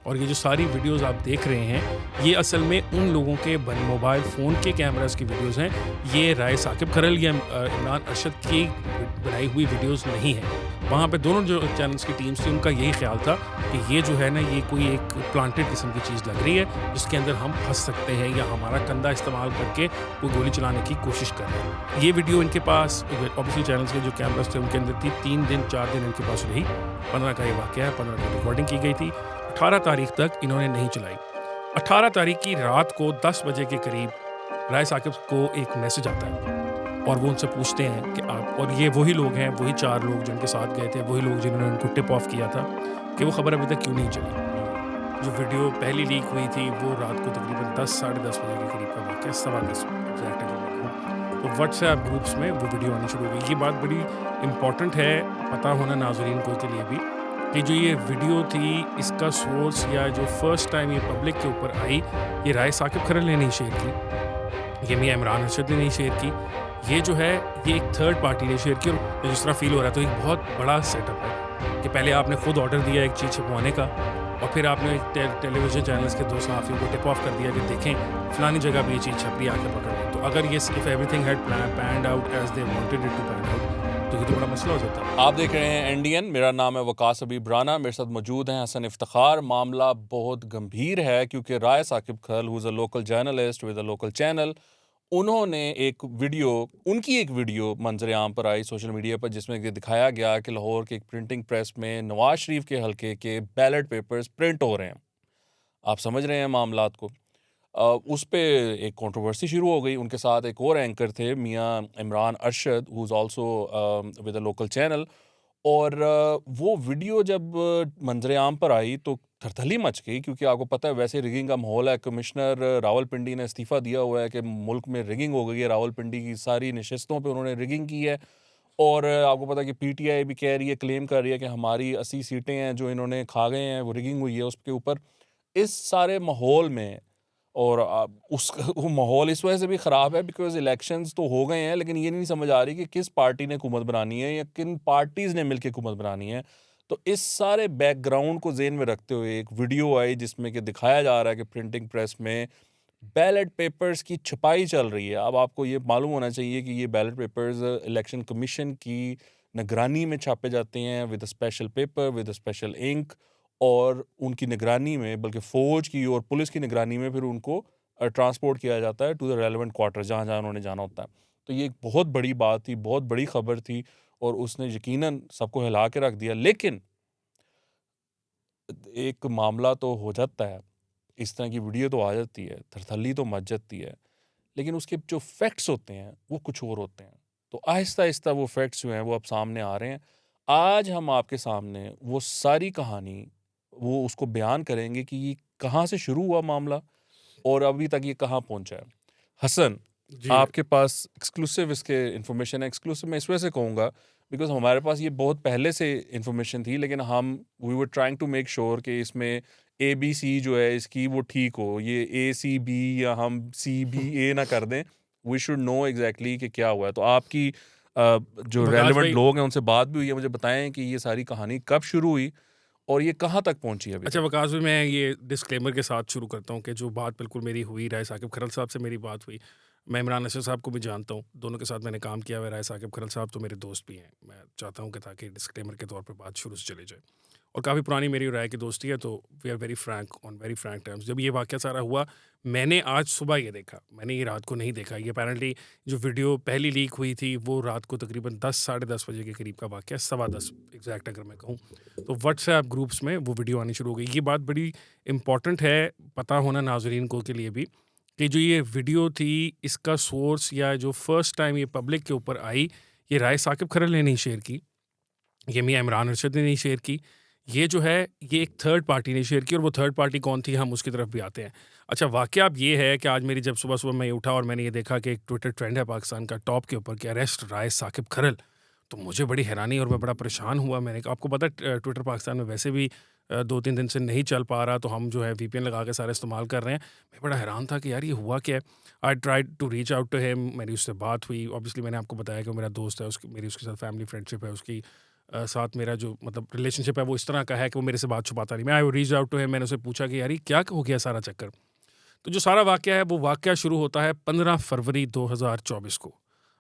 और ये जो सारी वीडियोज़ आप देख रहे हैं, ये असल में उन लोगों के मोबाइल फ़ोन के कैमराज़ की वीडियोज़ हैं। ये राय साकिब खरल या इमरान अरशद की बनाई हुई वीडियोज़ नहीं हैं। वहाँ पे दोनों जो चैनल्स की टीम्स थी, उनका यही ख़्याल था कि ये जो है ना, ये कोई एक प्लांटेड किस्म की चीज़ लग रही है, जिसके अंदर हम फँस सकते हैं या हमारा कंधा इस्तेमाल करके कोई गोली चलाने की कोशिश कर रहे हैं। ये वीडियो इनके पास ऑब्वियसली चैनल्स के जो कैमराज़ थे, उनके अंदर थी। 3 दिन 4 दिन इनके पास रही। 15 का ये वाक़या है, 15 को रिकॉर्डिंग की गई थी। 18 तारीख तक इन्होंने नहीं चलाई। 18 तारीख की रात को 10 बजे के करीब राय साकिब को एक मैसेज आता है और वो उनसे पूछते हैं कि आप, और ये वही लोग हैं, वही 4 लोग जो उनके साथ गए थे, वही लोग जिन्होंने उनको टिप ऑफ किया था कि वो खबर अभी तक क्यों नहीं चली। जो वीडियो पहली लीक हुई थी वो रात को तकरीबन 10 साढ़े 10 बजे के करीब का वाक़या, सवा 10 एग्जैक्ट अगर मैं कहूँ। तो व्हाट्सएप ग्रुप्स में वो वीडियो आनी शुरू हो गई। ये बात बड़ी इम्पॉर्टेंट है पता होना नाज़रीन को के लिए भी, कि जो ये वीडियो थी, इसका सोर्स या जो फर्स्ट टाइम ये पब्लिक के ऊपर आई, ये राय साकिब खरल ने नहीं शेयर की, ये मियां इमरान अरशद ने नहीं शेयर की। ये जो है, ये एक थर्ड पार्टी ने शेयर की। और जिस तरह फ़ील हो रहा है, तो एक बहुत बड़ा सेटअप है कि पहले आपने खुद ऑर्डर दिया एक चीज़ छपवाने का, और फिर आपने टेलीविज़न चैनल्स के 2 सहाफ़ियों को टिप ऑफ कर दिया कि देखें फ़लानी जगह पे ये चीज़ छप रही है, आके पकड़ लें। तो अगर ये if everything had panned out as they wanted it to pan out, तो ये तो बड़ा मसला हो जाता है। आप देख रहे हैं एनडीएन। मेरा नाम है वकास हबीब राना। मेरे साथ मौजूद हैं हसन इफ्तिखार। मामला बहुत गंभीर है क्योंकि Rai Saqib Kharal, who is a local journalist with a local channel, उन्होंने उनकी एक वीडियो मंजर आम पर आई सोशल मीडिया पर, जिसमें कि दिखाया गया कि लाहौर के एक प्रिंटिंग प्रेस में नवाज शरीफ के हल्के के बैलेट पेपर्स प्रिंट हो रहे हैं। आप समझ रहे हैं मामलात को। उस पे एक कंट्रोवर्सी शुरू हो गई। उनके साथ एक और एंकर थे, Mian Imran Arshad, who is also with a local channel. और वो वीडियो जब मंजर आम पर आई तो थरथली मच गई, क्योंकि आपको पता है वैसे रिगिंग का माहौल है। कमिश्नर रावलपिंडी ने इस्तीफ़ा दिया हुआ है कि मुल्क में रिगिंग हो गई है। रावलपिंडी की सारी नशस्तों पे उन्होंने रिगिंग की है। और आपको पता है कि पीटीआई भी कह रही है, क्लेम कर रही है कि हमारी 80 सीटें हैं जो इन्होंने खा गए हैं, वो रिगिंग हुई है उसके ऊपर। इस सारे माहौल में, और उस वो माहौल इस वजह से भी ख़राब है बिकॉज़ इलेक्शंस तो हो गए हैं, लेकिन ये नहीं समझ आ रही कि किस पार्टी ने हुकूमत बनानी है या किन पार्टीज़ ने मिलके हुकूमत बनानी है। तो इस सारे बैकग्राउंड को ज़हन में रखते हुए एक वीडियो आई जिसमें कि दिखाया जा रहा है कि प्रिंटिंग प्रेस में बैलेट पेपर्स की छपाई चल रही है। अब आपको ये मालूम होना चाहिए कि ये बैलेट पेपर्स इलेक्शन कमीशन की निगरानी में छापे जाते हैं with a special paper, with a special ink, और उनकी निगरानी में, बल्कि फ़ौज की और पुलिस की निगरानी में फिर उनको ट्रांसपोर्ट किया जाता है टू द रेलेवेंट क्वार्टर, जहाँ-जहाँ उन्होंने जाना होता है। तो ये एक बहुत बड़ी बात थी, बहुत बड़ी खबर थी, और उसने यकीनन सबको हिला के रख दिया। लेकिन एक मामला तो हो जाता है, इस तरह की वीडियो तो आ जाती है, थरथल्ली तो मच जाती है, लेकिन उसके जो फैक्ट्स होते हैं वो कुछ और होते हैं। तो आहिस्ता-आहिस्ता वो फैक्ट्स जो हैं वो अब सामने आ रहे हैं। आज हम आपके सामने वो सारी कहानी, वो उसको बयान करेंगे कि ये कहाँ से शुरू हुआ मामला और अभी तक ये कहाँ पहुँचा है। हसन, जी। आपके पास एक्सक्लूसिव इसके इन्फॉर्मेशन है। एक्सक्लूसिव मैं इस वजह से कहूँगा बिकॉज़ हमारे पास ये बहुत पहले से इन्फॉर्मेशन थी, लेकिन we were trying to make sure कि इसमें एबीसी जो है इसकी वो ठीक हो। ये एसीबी या हम सीबीए ना कर दें। वी शुड नो एग्ज़ैक्टली कि क्या हुआ है। तो आपकी जो वकास रेलेवेंट भाई, लोग हैं उनसे बात भी हुई है। मुझे बताएँ कि ये सारी कहानी कब शुरू हुई और ये कहाँ तक पहुँची है अभी अच्छा तक? वकास भाई, मैं ये डिस्क्लेमर के साथ शुरू करता हूँ कि जो बात बिल्कुल मेरी हुई, राय साकिब खरल साहब से मेरी बात हुई। मैं इमरान अरशद साहब को भी जानता हूँ, दोनों के साथ मैंने काम किया हुआ है। राय साकिब खरल साहब तो मेरे दोस्त भी हैं। मैं चाहता हूँ कि ताकि डिस्क्लेमर के तौर पे बात शुरू से चली जाए, और काफ़ी पुरानी मेरी और राय की दोस्ती है, तो we are very frank on very frank terms. जब ये वाक़या सारा हुआ, मैंने आज सुबह ये देखा, मैंने ये रात को नहीं देखा। ये अपैरेंटली जो वीडियो पहली लीक हुई थी वो रात को तकरीबन 10 साढ़े 10 बजे के करीब का वाक़या, सवा 10 एग्जैक्ट अगर मैं कहूँ। तो व्हाट्सएप ग्रुप्स में वो वीडियो आनी शुरू हो गई। ये बात बड़ी इम्पॉर्टेंट है पता होना नाज़रीन को के लिए भी, कि जो ये वीडियो थी, इसका सोर्स या जो फर्स्ट टाइम ये पब्लिक के ऊपर आई, ये राय साकिब खरल ने नहीं शेयर की, ये मियां इमरान अरशद ने नहीं शेयर की। ये जो है, ये एक थर्ड पार्टी ने शेयर की, और वो थर्ड पार्टी कौन थी, हम उसकी तरफ भी आते हैं। अच्छा वाक़या अब ये है कि आज मेरी जब सुबह-सुबह मैं उठा और मैंने ये देखा कि एक ट्विटर ट्रेंड है पाकिस्तान का टॉप के ऊपर कि अरेस्ट राय साकिब खरल, तो मुझे बड़ी हैरानी और मैं बड़ा परेशान हुआ। मैंने कहा, आपको पता है ट्विटर पाकिस्तान में वैसे भी 2-3 दिन से नहीं चल पा रहा, तो हम जो है वीपीएन लगा के सारा इस्तेमाल कर रहे हैं। मैं बड़ा हैरान था कि यार ये हुआ क्या है? I tried to reach out to him, मेरी उससे बात हुई। ऑब्वियसली मैंने आपको बताया कि वो मेरा दोस्त है, उसकी मेरी उसके साथ फैमिली फ्रेंडशिप है, उसकी साथ मेरा जो मतलब रिलेशनशिप है वो इस तरह का है कि वो मेरे से बात छुपाता नहीं। मैं I reach out to him, मैंने उससे पूछा कि यार ये क्या हो गया सारा चक्कर। तो जो सारा वाक़या है वो वाक़या शुरू होता है 15 फरवरी 2024 को।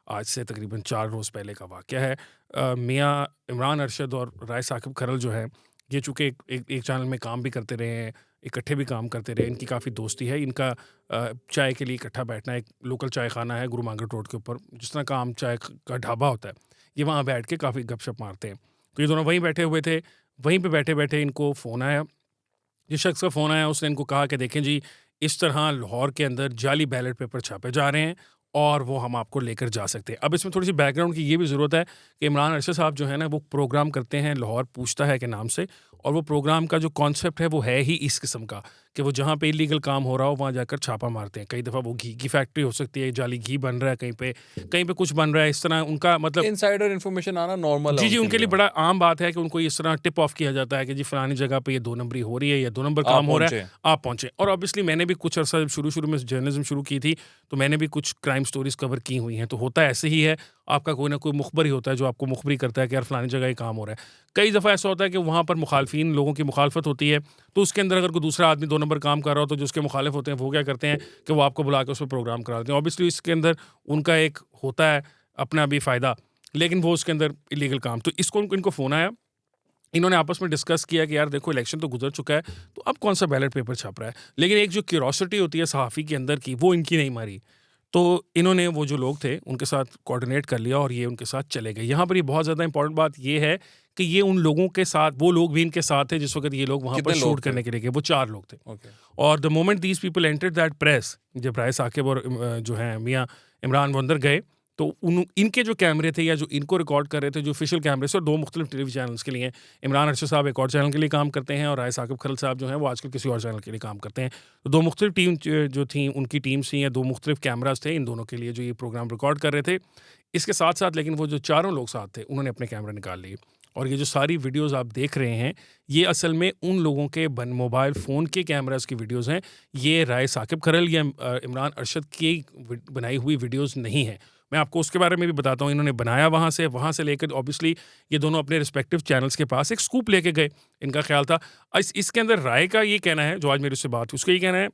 आज से तकरीबन 4 रोज़ पहले का वाक़या है। मियाँ इमरान अरशद और राय साकिब खरल जो हैं, ये चूँकि एक चैनल में काम भी करते रहे हैं, इकट्ठे भी काम करते रहे, इनकी काफ़ी दोस्ती है। इनका चाय के लिए इकट्ठा बैठना, एक लोकल चाय ख़ाना है गुरु मांगट रोड के ऊपर, जिस तरह का आम चाय का ढाबा होता है, ये वहाँ बैठ के काफ़ी गपशप मारते हैं। तो ये दोनों वहीं बैठे हुए थे, वहीं पे बैठे-बैठे इनको फ़ोन आया। जिस शख्स का फ़ोन आया उसने इनको कहा कि देखें जी, इस तरह लाहौर के अंदर जाली बैलेट पेपर छापे जा रहे हैं और वो हम आपको लेकर जा सकते हैं। अब इसमें थोड़ी-सी बैकग्राउंड की ये भी ज़रूरत है कि इमरान अरशद साहब जो है ना, वो प्रोग्राम करते हैं लाहौर पूछता है के नाम से, और वो प्रोग्राम का जो कॉन्सेप्ट है वो है ही इस किस्म का कि वो जहाँ पे इलीगल काम हो रहा हो वहाँ जाकर छापा मारते हैं। कई दफ़ा वो घी की फैक्ट्री हो सकती है, जाली घी बन रहा है कहीं पे कुछ बन रहा है, इस तरह उनका मतलब इनसाइडर इन्फॉर्मेशन आना नॉर्मल है जी, उनके उनके लिए लिए। बड़ा आम बात है कि उनको इस तरह टिप ऑफ किया जाता है कि जी फलानी जगह पे ये 2 नंबरी हो रही है या 2 नंबर आप काम हो रहा है, पहुंचे। आप पहुँचे। और ऑब्वियसली मैंने भी कुछ अर्सा जब शुरू-शुरू में जर्नलिज़्म शुरू की थी, तो मैंने भी कुछ क्राइम स्टोरीज़ कवर की हुई हैं। तो होता ऐसे ही है, आपका कोई ना कोई मुखबर ही होता है जो आपको मुखबरी करता है कि यार फलानी जगह ये काम हो रहा है। कई दफ़ा ऐसा होता है कि वहाँ पर मुखालफिन लोगों की मुखालफत होती है, तो उसके अंदर अगर कोई दूसरा आदमी 2 नंबर काम कर रहा हो, तो जो उसके मुखालिफ होते हैं वो क्या करते हैं कि वो आपको बुला के उसमें प्रोग्राम करा देते हैं। ऑब्वियसली इसके अंदर उनका एक होता है अपना भी फ़ायदा, लेकिन वो उसके अंदर इलीगल काम। तो इनको फ़ोन आया, इन्होंने आपस में डिस्कस किया कि यार देखो इलेक्शन तो गुजर चुका है, तो अब कौन सा बैलेट पेपर छप रहा है। लेकिन एक जो क्यूरोसिटी होती है सहाफ़ी के अंदर की, वो इनकी नहीं मारी। तो इन्होंने वो जो लोग थे उनके साथ कोऑर्डिनेट कर लिया और ये उनके साथ चले गए। यहाँ पर ये बहुत ज़्यादा इंपॉर्टेंट बात ये है कि ये उन लोगों के साथ, वो लोग भी इनके साथ थे जिस वक़्त ये लोग वहाँ पर कितने शूट लोग थे? करने के लिए गए, वो 4 लोग थे। ओके। और the moment these people entered that press, जब राय साकिब और जो हैं मियाँ इमरान वो अंदर गए, तो इनके जो कैमरे थे या जो इनको रिकॉर्ड कर रहे थे, जो ऑफिशियल कैमरे से, और 2 मुख्तलिफ टीवी चैनल्स के लिए हैं। इमरान अरशद साहब एक और चैनल के लिए काम करते हैं और राय साकिब खरल साहब जो हैं वो आजकल किसी और चैनल के लिए काम करते हैं। तो 2 मुख्तलिफ टीम जो थी उनकी टीम्स थी, या 2 मुख्तलिफ कैमरास थे इन दोनों के लिए जो ये प्रोग्राम रिकॉर्ड कर रहे थे। इसके साथ-साथ लेकिन वो जो चारों लोग साथ थे उन्होंने अपने कैमरा निकाल लिए, और ये जो सारी वीडियोज़ आप देख रहे हैं, ये असल में उन लोगों के मोबाइल फ़ोन के कैमराज़ की वीडियोज़ हैं। ये राय साकिब खरल या इमरान अरशद की बनाई हुई वीडियोज़ नहीं हैं। मैं आपको उसके बारे में भी बताता हूँ। इन्होंने बनाया वहाँ से लेकर ऑब्वियसली ये दोनों अपने रिस्पेक्टिव चैनल्स के पास एक स्कूप लेके गए। इनका ख़्याल था इसके अंदर राय का ये कहना है, जो आज मेरे उससे बात हुई, उसका ये कहना है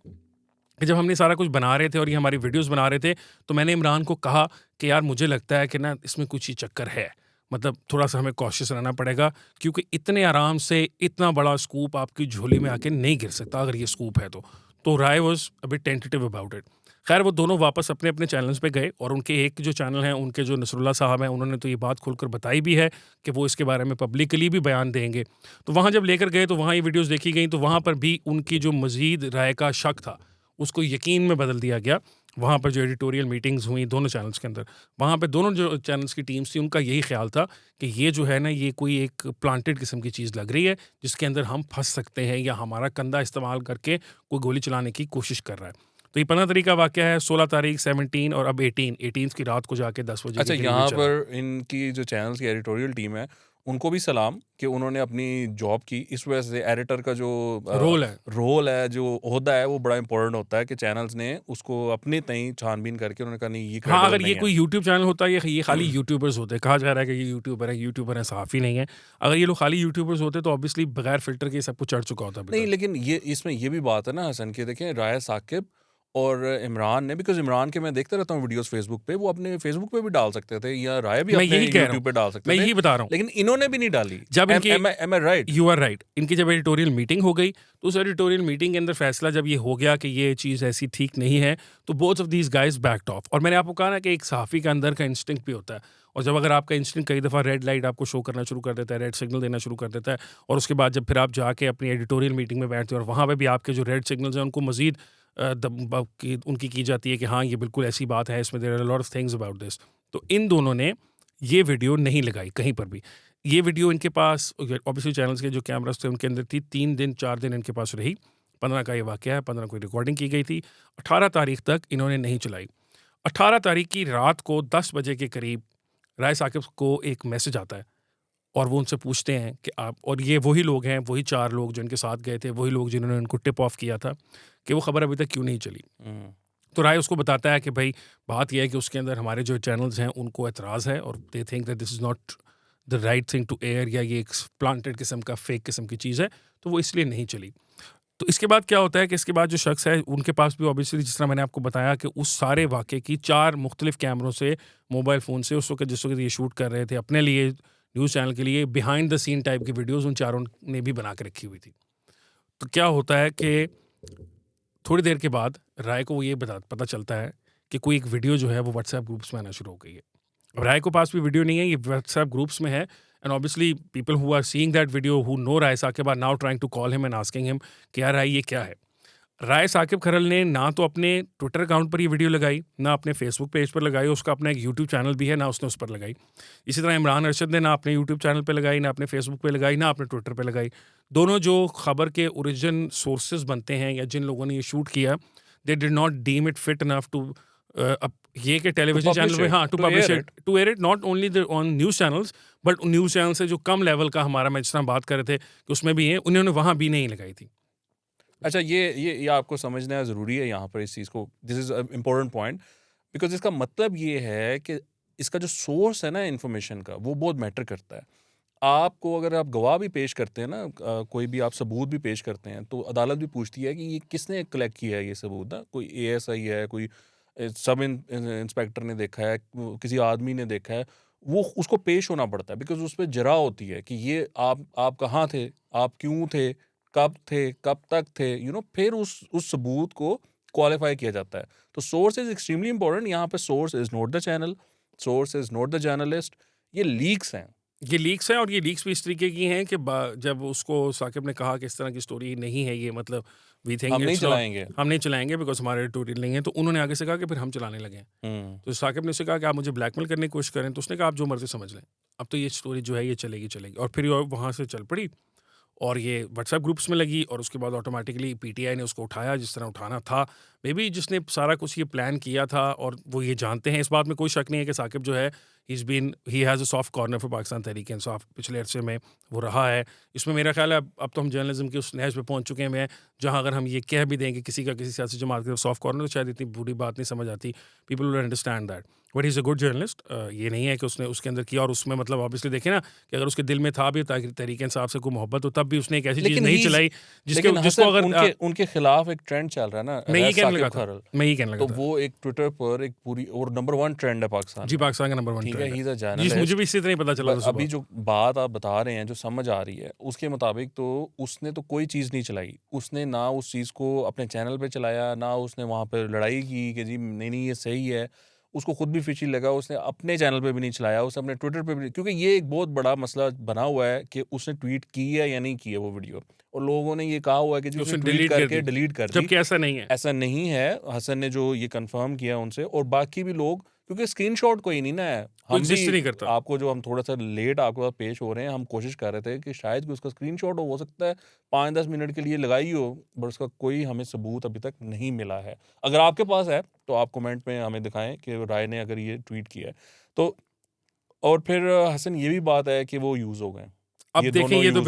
कि जब हमने सारा कुछ बना रहे थे और ये हमारी वीडियोज़ बना रहे थे, तो मैंने इमरान को कहा कि यार मुझे लगता है कि ना इसमें कुछ ही चक्कर है। मतलब थोड़ा-सा हमें कॉशियस रहना पड़ेगा, क्योंकि इतने आराम से इतना बड़ा स्कूप आपकी झोली में आके नहीं गिर सकता अगर ये स्कूप है तो। तो Rai was a bit tentative about it. खैर वो दोनों वापस अपने-अपने चैनल्स पे गए, और उनके एक जो चैनल हैं, उनके जो नसरुल्लाह साहब हैं, उन्होंने तो ये बात खुलकर बताई भी है कि वो इसके बारे में पब्लिकली भी बयान देंगे। तो वहाँ जब लेकर गए तो वहाँ ये वीडियोज़ देखी गई, तो वहाँ पर भी उनकी जो मज़ीद राय का शक था, उसको यकीन में बदल दिया गया। वहाँ पर जो एडिटोरियल मीटिंग्स हुई दोनों चैनल्स के अंदर, वहाँ पे दोनों जो चैनल्स की टीम्स थी उनका यही ख़्याल था कि ये जो है ना, ये कोई एक प्लांटेड किस्म की चीज़ लग रही है जिसके अंदर हम फँस सकते हैं, या हमारा कंधा इस्तेमाल करके कोई गोली चलाने की कोशिश कर रहा है। तो ये 15 तारीख का वाक़या है, 16 तारीख, 17 और अब 18 की रात को जाके 10 बजे अच्छा, के करीब ये यहाँ चला। पर इनकी जो चैनल्स की एडिटोरियल टीम है, उनको भी सलाम कि उन्होंने अपनी जॉब की। इस वजह से एडिटर का जो रोल है, जो ओहदा है, वो बड़ा इंपॉर्टेंट होता है कि चैनल्स ने उसको अपने तई छानबीन करके उन्होंने कहा नहीं ये हाँ, अगर क्रेडिबल ये नहीं कोई है। यूट्यूब चैनल होता है, ये खाली यूट्यूबर्स होते, कहा जा रहा है कि ये यूट्यूबर है, सहाफ़ी नहीं है। अगर ये लोग खाली यूट्यूबर्स होते तो ऑब्वियसली बगैर फ़िल्टर के सब कुछ चढ़ चुका होता अभी नहीं, तक। लेकिन ये इसमें ये भी बात है ना हसन, कि देखें राय साकिब और इमरान ने, बिकॉज़ इमरान के मैं देखता रहता हूँ वीडियोस फेसबुक पे, वो अपने फेसबुक पे भी डाल सकते थे, या राय भी मैं अपने यही कह रहा हूँ, यूट्यूब पे डाल सकते मैं थे, यही बता रहा हूँ। लेकिन इन्होंने भी नहीं डाली। जब इनकी am I right? You are right, इनकी जब एडिटोरियल मीटिंग हो गई, तो उस एडिटोरियल मीटिंग के अंदर फैसला जब ये हो गया कि ये चीज़ ऐसी ठीक नहीं है, तो both of these guys backed of. और मैंने आपको कहा ना कि एक सहाफ़ी के अंदर का इंस्टिंक्ट भी होता है, और जब अगर आपका इंस्टिंक्ट कई दफ़ा रेड लाइट आपको शो करना शुरू कर देता है, रेड सिग्नल देना शुरू कर देता है, और उसके बाद जब फिर आप जाके अपनी एडिटोरियल मीटिंग में बैठते हो और वहाँ पे भी आपके जो रेड सिग्नल्स हैं उनको मज़ीद उनकी की जाती है कि हाँ ये बिल्कुल ऐसी बात है, इसमें there are a lot of things about this. तो इन दोनों ने ये वीडियो नहीं लगाई कहीं पर भी। ये वीडियो इनके पास ऑब्वियसली चैनल्स के जो कैमरास थे उनके अंदर थी, 3 दिन 4 दिन इनके पास रही। 15 का ये वाक़या है, 15 को रिकॉर्डिंग की गई थी, 18 तारीख तक इन्होंने नहीं चलाई। 18 तारीख की रात को 10 बजे के करीब राय साकिब को एक मैसेज आता है, और वो उनसे पूछते हैं कि आप, और ये वही लोग हैं, वही 4 लोग जो इनके साथ गए थे, वही लोग जिन्होंने उनको टिप ऑफ किया था कि वो खबर अभी तक क्यों नहीं चली। तो राय उसको बताता है कि भाई बात यह है कि उसके अंदर हमारे जो चैनल्स हैं उनको एतराज़ है, और they think that this is not the right thing to air या ये एक प्लांटेड किस्म का फेक किस्म की चीज़ है, तो वो इसलिए नहीं चली। तो इसके बाद क्या होता है कि इसके बाद जो शख्स है उनके पास भी ऑब्वियसली जिस तरह मैंने आपको बताया कि उस सारे वाक़े की 4 मुख्तलिफ कैमरों से मोबाइल फ़ोन से उस वक़्त जिस वक़्त ये शूट कर रहे थे अपने लिए न्यूज़ चैनल के लिए बिहाइंड द सीन टाइप की वीडियोज़ उन चारों ने भी बना के रखी हुई थी। तो क्या होता है कि थोड़ी देर के बाद राय को ये पता चलता है कि कोई एक वीडियो जो है वो व्हाट्सएप ग्रुप्स में आना शुरू हो गई है। अब राय के पास भी वीडियो नहीं है, ये व्हाट्सएप ग्रुप्स में है and obviously people who are seeing that video who know Rai Saqib are now trying to call him and asking him कि यार राय ये क्या है? राय साकिब खरल ने ना तो अपने ट्विटर अकाउंट पर ये वीडियो लगाई, ना अपने फेसबुक पेज पर लगाई, उसका अपना एक यूट्यूब चैनल भी है, ना उसने उस पर लगाई। इसी तरह इमरान अरशद ने ना अपने यूट्यूब चैनल पे लगाई, ना अपने फेसबुक पे लगाई, ना अपने ट्विटर पे लगाई। दोनों जो खबर के ओरिजिन सोर्सेज बनते हैं या जिन लोगों ने ये शूट किया, they did not deem it fit enough to अब ये कि टेलीविजन चैनल पे हाँ to publish it to air it not only on news channels but news channel से जो कम लेवल का हमारा मैं जिस तरह बात कर रहे थे कि उसमें भी है, उन्होंने वहाँ भी नहीं लगाई थी। अच्छा, ये आपको समझना ज़रूरी है यहाँ पर इस चीज़ को। This is a important point, because इसका मतलब ये है कि इसका जो सोर्स है ना इन्फॉर्मेशन का, वो बहुत मैटर करता है। आपको अगर आप गवाह भी पेश करते हैं ना, कोई भी आप सबूत भी पेश करते हैं, तो अदालत भी पूछती है कि ये किसने कलेक्ट किया है ये सबूत ना? कोई एएसआई है, कोई सब इंस्पेक्टर ने देखा है, किसी आदमी ने देखा है, वो उसको पेश होना पड़ता है बिकॉज़ उस पे जरा होती है कि ये आप कहाँ थे? आप क्यों थे? कब थे? कब तक थे? फिर उस सबूत को क्वालिफ़ाई किया जाता है। तो सोर्स इज़ एक्सट्रीमली इम्पोर्टेंट। यहाँ पे source is not the channel, source is not the journalist, ये लीक्स हैं। ये लीक्स हैं और ये लीक्स भी इस तरीके की हैं कि जब उसको साकिब ने कहा कि इस तरह की स्टोरी नहीं है ये, मतलब वी थिंक हम नहीं चलाएंगे। हम नहीं चलाएंगे बिकॉज हमारे एडिटोरियल नहीं है, तो उन्होंने आगे से कहा कि फिर हम चलाने लगे। तो साकिब ने उससे कहा कि आप मुझे ब्लैकमेल करने की कोशिश करें, तो उसने कहा आप जो मर्जी समझ लें, अब तो ये स्टोरी जो है ये चलेगी। और फिर वहाँ से चल पड़ी और ये व्हाट्सएप ग्रुप्स में लगी और उसके बाद ऑटोमेटिकली पीटीआई ने उसको उठाया जिस तरह उठाना था। मे बी जिसने सारा कुछ ये प्लान किया था और वो ये जानते हैं, इस बात में कोई शक नहीं है कि साकिब जो है ही has a soft corner for Pakistan Tehreek Insaf, पिछले अरसे में वो रहा है। इसमें मेरा ख्याल है अब तो हम जर्नलिज्म के उस नहज पे पहुंच चुके हैं जहां अगर हम ये कह भी दें कि किसी का किसी सियासी जमात के सॉफ्ट कॉर्नर, तो शायद इतनी बुरी बात नहीं समझ आती, people will understand that. But he is a good journalist. ये नहीं है कि उसने उसके अंदर किया और उसमें मतलब ऑब्वियसली देखें ना कि अगर उसके दिल में था भी तहरीक इंसाफ से कोई मोहब्बत, तो तब भी उसने एक ऐसी चीज़ नहीं चलाई जिसको अगर उनके खिलाफ एक ट्रेंड चल रहा है ना, मैं ये कहने लगा था तो वो एक ट्विटर पर एक पूरी और नंबर 1 ट्रेंड है पाकिस्तान जी, पाकिस्तान का नंबर 1 ठीक है, ट्रेंड ही इज़ अ है। जर्नलिस्ट। मुझे भी इसी तरह ही पता चला था अभी जो बात आप बता रहे हैं, जो समझ आ रही है, उसके मुताबिक तो उसने तो कोई चीज़ नहीं चलाई। उसने ना उस चीज़ को अपने चैनल पे चलाया, ना उसने वहाँ पे लड़ाई की कि जी नहीं ये सही है। उसको खुद भी फिशी लगा, उसने अपने चैनल पे भी नहीं चलाया, उसने अपने ट्विटर पे भी नहीं, क्योंकि ये एक बहुत बड़ा मसला बना हुआ है कि उसने ट्वीट की है या नहीं की है वो वीडियो, और लोगों ने ये कहा हुआ है कि जी उसने ट्वीट करके डिलीट कर दी, जबकि ऐसा नहीं है। ऐसा नहीं है। हसन ने जो ये कंफर्म किया उनसे, और बाकी भी लोग, क्योंकि स्क्रीनशॉट कोई नहीं ना है, हम भी नहीं करता। आपको जो हम थोड़ा सा लेट आपके पास पेश हो रहे हैं, हम कोशिश कर रहे थे कि शायद कि उसका स्क्रीनशॉट हो सकता है 5-10 मिनट के लिए लगाई हो, बट उसका कोई हमें सबूत अभी तक नहीं मिला है। अगर आपके पास है तो आप कमेंट में हमें दिखाएं कि राय ने अगर ये ट्वीट किया है तो। और फिर हसन ये भी बात है कि वो यूज़ हो गए। अब देखें ये तो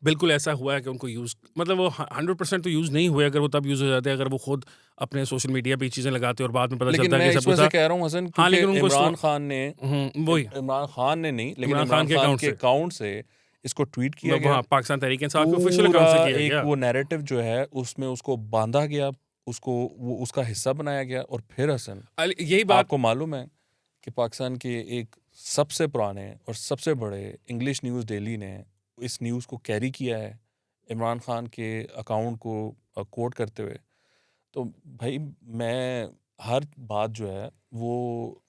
बिल्कुल ऐसा हुआ है कि उनको यूज़, मतलब वो 100% तो यूज़ नहीं हुए। अगर वो तब यूज़ हो जाते हैं अगर वो खुद अपने सोशल मीडिया पे चीज़ें लगाते और बाद में पता चलता है कि सब कुछ कह रहा हूँ हसन, हाँ, लेकिन उनको इमरान खान ने वही इमरान खान ने नहीं, लेकिन इमरान खान के अकाउंट से इसको ट्वीट किया गया, पाकिस्तान तहरीक इंसाफ के ऑफिशियल अकाउंट से किया गया। एक वो नैरेटिव जो है उसमें उसको बांधा गया, उसको वो उसका हिस्सा बनाया गया। और फिर हसन, यही बात आपको मालूम है कि पाकिस्तान के एक सबसे पुराने और सबसे बड़े इंग्लिश न्यूज़ डेली ने इस न्यूज़ को कैरी किया है इमरान खान के अकाउंट को कोट करते हुए। तो भाई मैं हर बात जो है वो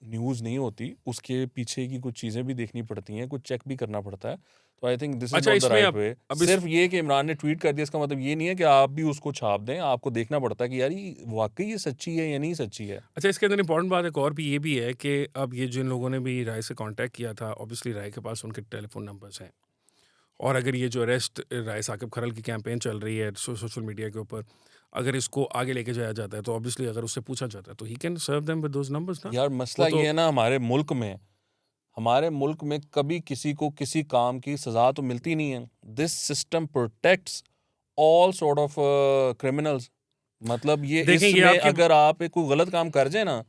न्यूज़ नहीं होती, उसके पीछे की कुछ चीज़ें भी देखनी पड़ती हैं, कुछ चेक भी करना पड़ता है। तो I think this is not the right way. सिर्फ ये कि इमरान ने ट्वीट कर दिया इसका मतलब ये नहीं है कि आप भी उसको छाप दें। आपको देखना पड़ता है कि यार ये वाकई ये सच्ची है या नहीं सच्ची है। अच्छा, इसके अंदर इंपॉर्टेंट बात एक और भी ये भी है कि अब ये जिन लोगों ने भी राय से कांटेक्ट किया था, ऑब्वियसली राय के पास उनके टेलीफोन नंबर्स हैं, और अगर ये जो अरेस्ट राय साकिब खरल की कैंपेन चल रही है सोशल मीडिया के ऊपर, अगर इसको आगे लेके जाया जाता है तो ऑब्वियसली अगर उससे पूछा जाता है तो he can serve them with those numbers ना। यार मसला ये है ना, हमारे मुल्क में कभी किसी को किसी काम की सज़ा तो मिलती नहीं है। This system protects all sort of criminals. मतलब ये इसमें अगर आप कोई गलत काम कर जाए ना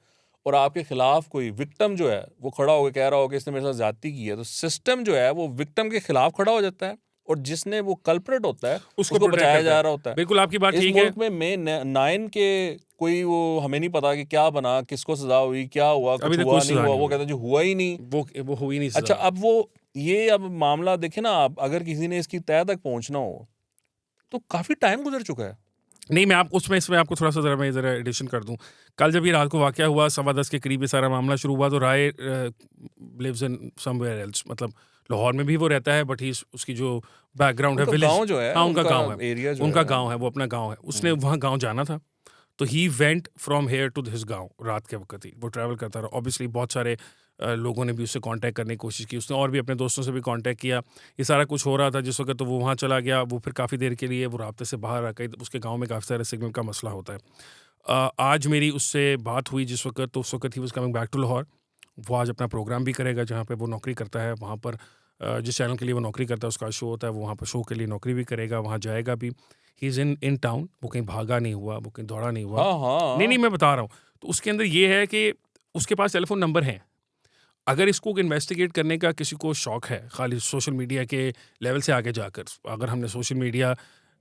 और आपके खिलाफ कोई विक्टिम जो है वो खड़ा होकर कह रहा हो कि इसने मेरे साथ ज्यादती की है, तो सिस्टम जो है वो विक्टिम के खिलाफ खड़ा हो जाता है और जिसने वो कल्प्रेट होता है उसको उसको प्रोटेक्ट बचाया करता जा है। रहा होता है। बिल्कुल आपकी बात इस ठीक है। मुल्क में मे 9 के कोई वो हमें नहीं पता कि क्या बना, किसको सजा हुई, क्या हुआ, अभी कुछ तक हुआ कोई नहीं सजा हुआ, नहीं वो हुई। कहता है जो हुआ ही नहीं। वो हुई नहीं अच्छा, सजा। अब वो ये अब मामला देखे ना आप, अगर किसी ने इसकी तह तक पहुंचना हो तो काफी टाइम गुजर चुका है। नहीं, मैं आप उसमें इसमें आपको थोड़ा-सा ज़रा एडिशन कर दूँ। कल जब ये रात को वाक़या हुआ 10:15 के करीब ये सारा मामला शुरू हुआ, तो राय लिव्स इन समवेयर एल्स, मतलब लाहौर में भी वो रहता है, बट ही इज़ उसकी जो बैकग्राउंड है उनका विलेज, गांव जो है, हाँ, उनका उनका गाँव है। एरिया जो उनका है। गाँव है, वो अपना गाँव है। उसने वहाँ गाँव जाना था, तो he went from here to his गाँव रात के वक़्त ही। वो ट्रैवल करता रहा। ऑब्वियसली बहुत सारे लोगों ने भी उससे कॉन्टैक्ट करने की कोशिश की। उसने और भी अपने दोस्तों से भी कॉन्टैक्ट किया। ये सारा कुछ हो रहा था जिस वक़्त, तो वो वहाँ चला गया। वो फिर काफ़ी देर के लिए वो राब्ते से बाहर आ गई। उसके गाँव में काफ़ी सारे सिग्नल का मसला होता है। आज मेरी उससे बात हुई जिस वक़्त, तो उस वक़्त he was coming back to Lahore. वो आज अपना प्रोग्राम भी करेगा जहाँ पे वो नौकरी करता है। वहाँ पर जिस चैनल के लिए वो नौकरी करता है उसका शो होता है, वो वहाँ पर शो के लिए नौकरी भी करेगा, वहाँ जाएगा भी। He is in town. वो कहीं भागा नहीं हुआ, वो कहीं दौड़ा नहीं हुआ। हाँ हाँ नहीं, मैं बता रहा हूँ। तो उसके अंदर ये है कि उसके पास टेलीफ़ोन नंबर हैं। अगर इसको इन्वेस्टिगेट करने का किसी को शौक है, खाली सोशल मीडिया के लेवल से आगे जाकर, अगर हमने सोशल मीडिया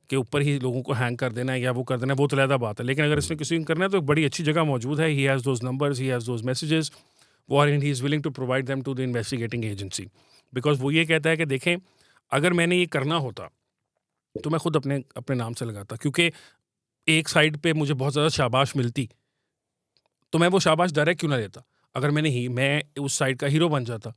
के ऊपर ही लोगों को हैंग कर देना है या वो कर देना है, वो तो अलग बात है। लेकिन अगर इसने किसी को करना है तो एक बड़ी अच्छी जगह मौजूद है। ही has those numbers, he has those messages, and he is willing to provide them to the investigating agency. Because वो ये कहता है कि देखें, अगर मैंने ये करना होता तो मैं खुद अपने अपने नाम से लगाता, क्योंकि एक साइड पे मुझे बहुत ज़्यादा शाबाश मिलती, तो मैं वो शाबाश डायरेक्ट क्यों ना लेता? अगर मैं उस साइड का हीरो बन जाता।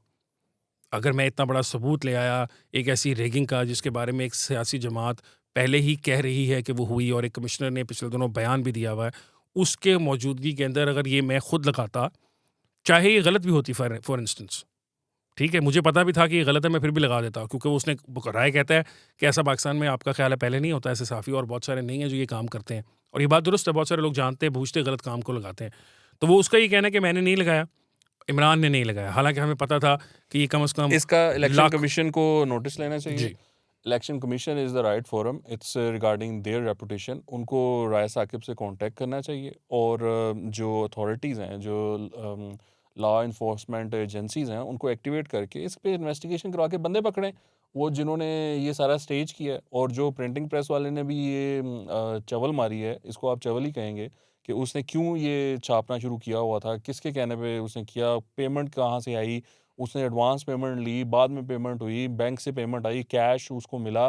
अगर मैं इतना बड़ा सबूत ले आया एक ऐसी रैगिंग का जिसके बारे में एक सियासी जमात पहले ही कह रही है कि वो हुई, और एक कमिश्नर ने पिछले दिनों बयान भी दिया हुआ है, उसके मौजूदगी के अंदर अगर ये मैं खुद लगाता, चाहे ये गलत भी होती फॉर इंस्टेंस, ठीक है, मुझे पता भी था कि ये गलत है, मैं फिर भी लगा देता, क्योंकि उसने राय कहता है कि ऐसा पाकिस्तान में आपका ख्याल है पहले नहीं होता, ऐसे साफ़ी और बहुत सारे नहीं हैं जो ये काम करते हैं। और ये बात दुरुस्त है, बहुत सारे लोग जानते हैं, बूझते गलत काम को लगाते हैं। तो वो उसका ये कहना है कि मैंने नहीं लगाया, इमरान ने नहीं लगाया, हालांकि हमें पता था कि ये कम से कम इसका इलेक्शन लाख। कमीशन को नोटिस लेना चाहिए। जी। Election commission is the right forum, it's regarding their reputation. उनको राय साकिब से कांटेक्ट करना चाहिए, और जो अथॉरिटीज़ हैं, जो लॉ इन्फोर्समेंट एजेंसीज़ हैं, उनको एक्टिवेट करके इस पे इन्वेस्टिगेशन करवा के बंदे पकड़ें, वो जिन्होंने ये सारा स्टेज किया है। और जो प्रिंटिंग प्रेस वाले ने भी ये चवल मारी है, इसको आप चवल ही कहेंगे, कि उसने क्यों ये छापना शुरू किया हुआ था, किसके कहने पे उसने किया, पेमेंट कहाँ से आई, उसने एडवांस पेमेंट ली, बाद में पेमेंट हुई, बैंक से पेमेंट आई, कैश उसको मिला,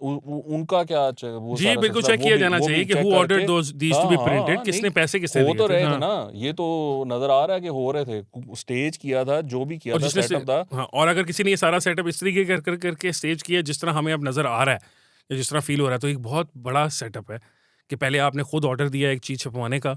उनका क्या वो जी, सारा बिल्कुल सिलसिला चेक किया जाना वो भी चाहिए कि चेक हु ऑर्डर्ड करके। दोज़ दीज़ हाँ टू बी हाँ प्रिंटेड, हाँ, किसने नहीं पैसे किससे हो दिए तो थे? रहे थे हाँ। ना, ये तो नजर आ रहा है कि हो रहे थे, स्टेज किया था, जो भी किया और था, जिसने सेटअप था। हाँ, और अगर किसी ने ये सारा सेटअप इस तरीके करके स्टेज किया जिस तरह हमें अब नज़र आ रहा है या जिस तरह फ़ील हो रहा है, तो एक बहुत बड़ा सेटअप है कि पहले आपने खुद ऑर्डर दिया एक चीज़ छपवाने का,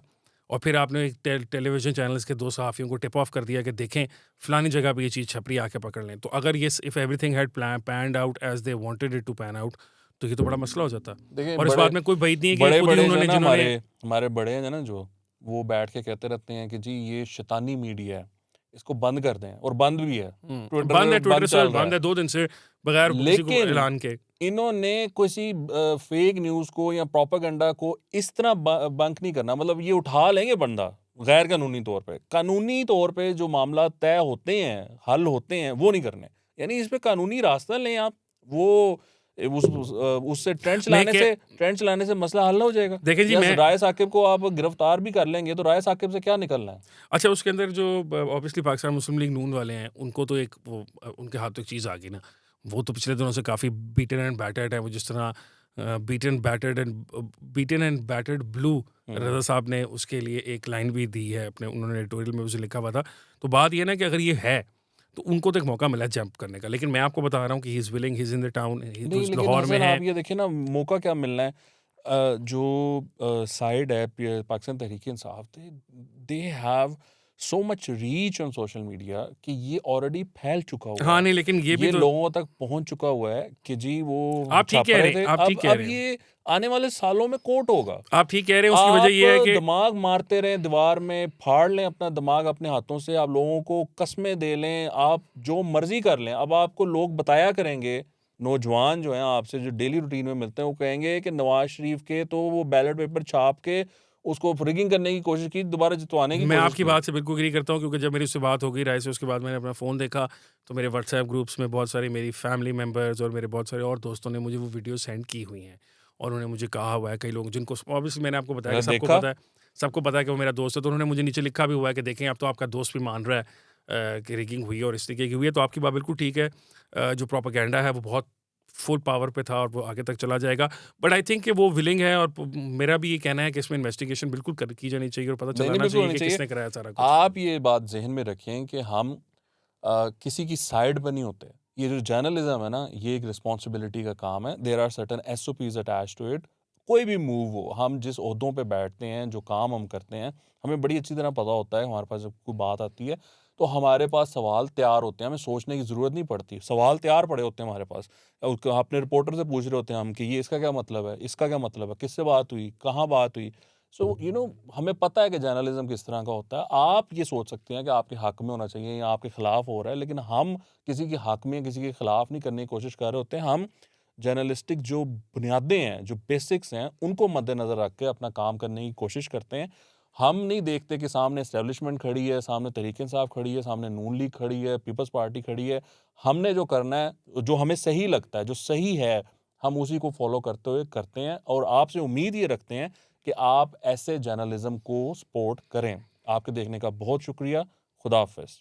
और फिर आपने एक टेलीविज़न चैनल्स के 2 सहाफ़ियों को टिप ऑफ कर दिया कि देखें फ़लानी जगह पे ये चीज़ छप रही है, आके पकड़ लें। तो अगर ये if everything had panned out as they wanted it to pan out, तो ये तो बड़ा मसला हो जाता। देखिए, और इस बड़े बात में कोई बैद नहीं है कि बड़े खुद ही बड़े जो है उन्होंने ना, जिन्होंने हमारे बड़े हैं ना, जो वो बैठ के कहते रहते हैं कि जी ये शैतानी मीडिया है, इसको बंद कर दें, और बंद भी है। बंद है, ट्विटर ट्विटर बंद से चल रहा बंद है, है 2 दिन से बगैर किसी को लेकिन ऐलान के। इन्होंने किसी फेक न्यूज़ को या प्रोपेगेंडा को इस तरह बंक नहीं करना। मतलब ये उठा लेंगे बंदा गैर कानूनी तौर पे, कानूनी तौर पे जो मामला तय होते हैं, हल होते हैं, वो नहीं करने। यानी इस पे कानूनी रास्ता लें आप, वो उससे मैं क्या ट्रेंड चलाने से मसला हल हो जाएगा। देखें जी, या मैं राय साकिब को आप गिरफ्तार भी कर लेंगे, तो राय साकिब से क्या निकलना है? अच्छा, उसके अंदर जो ऑब्वियसली पाकिस्तान मुस्लिम लीग नून वाले हैं, उनको तो एक वो उनके हाथ तो एक चीज़ आ गई ना, वो तो पिछले दिनों से काफ़ी बीटन एंड बैटर्ड है। वो जिस तरह बीटन एंड बैटर्ड ब्लू, रज़ा साहब ने उसके लिए एक लाइन भी दी है अपने, उन्होंने एडिटोरियल में उसे लिखा हुआ था। तो बात ये ना कि अगर ये है तो उनको तो एक मौका मिला जंप करने का, लेकिन मैं आपको बता रहा हूँ कि ही is willing, he is in the town, नहीं, लेकिन लाहौर में हसन, है। आप ये देखिए ना, मौका क्या मिलना है। जो साइड है Pakistan Tehreek Insaf, they have so much reach on social media कि ये ऑलरेडी फैल चुका हुआ हाँ, है, नहीं, लेकिन ये भी ये तो लोगों तक पहुंच चुका हुआ है कि जी वो आप ठीक छाप कह रहे रहे थे। हैं, आप ठीक कह अब रहे हैं, ये आने वाले सालों में कोर्ट होगा। आप ठीक कह रहे हैं। उसकी वजह आप ये है कि दिमाग मारते रहें दीवार में, फाड़ लें अपना दिमाग अपने हाथों से, आप लोगों को कस्में दे लें, आप जो मर्जी कर लें, अब आपको लोग बताया करेंगे, नौजवान जो हैं आपसे जो डेली रूटीन में मिलते हैं, वो कहेंगे कि नवाज शरीफ के तो वो बैलेट पेपर छाप के उसको रिगिंग करने की कोशिश की, दोबारा जितवाने की मैं कोशिश आपकी की। बात से बिल्कुल एग्री करता हूँ क्योंकि जब मेरी उससे बात हो गई राय से, उसके बाद मैंने अपना फ़ोन देखा, तो मेरे व्हाट्सएप ग्रुप्स में बहुत सारी मेरी फैमिली मेंबर्स और मेरे बहुत सारे और दोस्तों ने मुझे वो वीडियो सेंड की हुई हैं। और उन्होंने मुझे कहा हुआ है, कई लोग जिनको ऑब्वियसली मैंने आपको बताया कि देखा? सबको पता है कि वो मेरा दोस्त है, तो उन्होंने मुझे नीचे लिखा भी हुआ है कि देखें अब तो आपका दोस्त भी मान रहा है कि रिगिंग हुई है और इस तरीके की हुई है, तो आपकी बात बिल्कुल ठीक है। जो प्रोपेगेंडा है वो बहुत फुल पावर पे था और वो आगे तक चला जाएगा। बट आई थिंक कि वो विलिंग है और मेरा भी ये कहना है कि इसमें इन्वेस्टिगेशन बिल्कुल की जानी चाहिए और पता नहीं, नहीं, चलाना बिल्कुल चाहिए होनी कि चाहिए। किसने कराया सारा कुछ। आप ये बात ज़हन में रखें कि हम किसी की साइड पर नहीं होते। ये जो जर्नलिज़्म है ना, ये एक रिस्पॉन्सिबिलिटी का काम है। There are certain SOPs attached to it. कोई भी मूव हो, हम जिस ओहदों पे बैठते हैं, जो काम हम करते हैं, हमें बड़ी अच्छी तरह पता होता है, हमारे पास जब कोई बात आती है, तो हमारे पास सवाल तैयार होते हैं, हमें सोचने की ज़रूरत नहीं पड़ती। सवाल तैयार पड़े होते हैं हमारे पास। अपने रिपोर्टर से पूछ रहे होते हैं हम कि ये इसका क्या मतलब है? इसका क्या मतलब है? किससे बात हुई? कहाँ बात हुई? सो हमें पता है कि जर्नलिज्म किस तरह का होता है। आप ये सोच सकते हैं कि आपके हक में होना चाहिए या आपके खिलाफ हो रहा है, लेकिन हम किसी के हक में किसी के खिलाफ नहीं करने की कोशिश कर रहे होते हैं। हम जर्नलिस्टिक जो बुनियादें हैं, जो बेसिक्स हैं, उनको मद्देनज़र रख के अपना काम करने की कोशिश करते हैं। हम नहीं देखते कि सामने एस्टेब्लिशमेंट खड़ी है, सामने तहरीक इंसाफ खड़ी है, सामने नून लीग खड़ी है, पीपल्स पार्टी खड़ी है। हमने जो करना है, जो हमें सही लगता है, जो सही है, हम उसी को फॉलो करते हुए करते हैं और आपसे उम्मीद ये रखते हैं कि आप ऐसे जर्नलिज्म को सपोर्ट करें। आपके देखने का बहुत शुक्रिया। खुदा हाफ़िज़।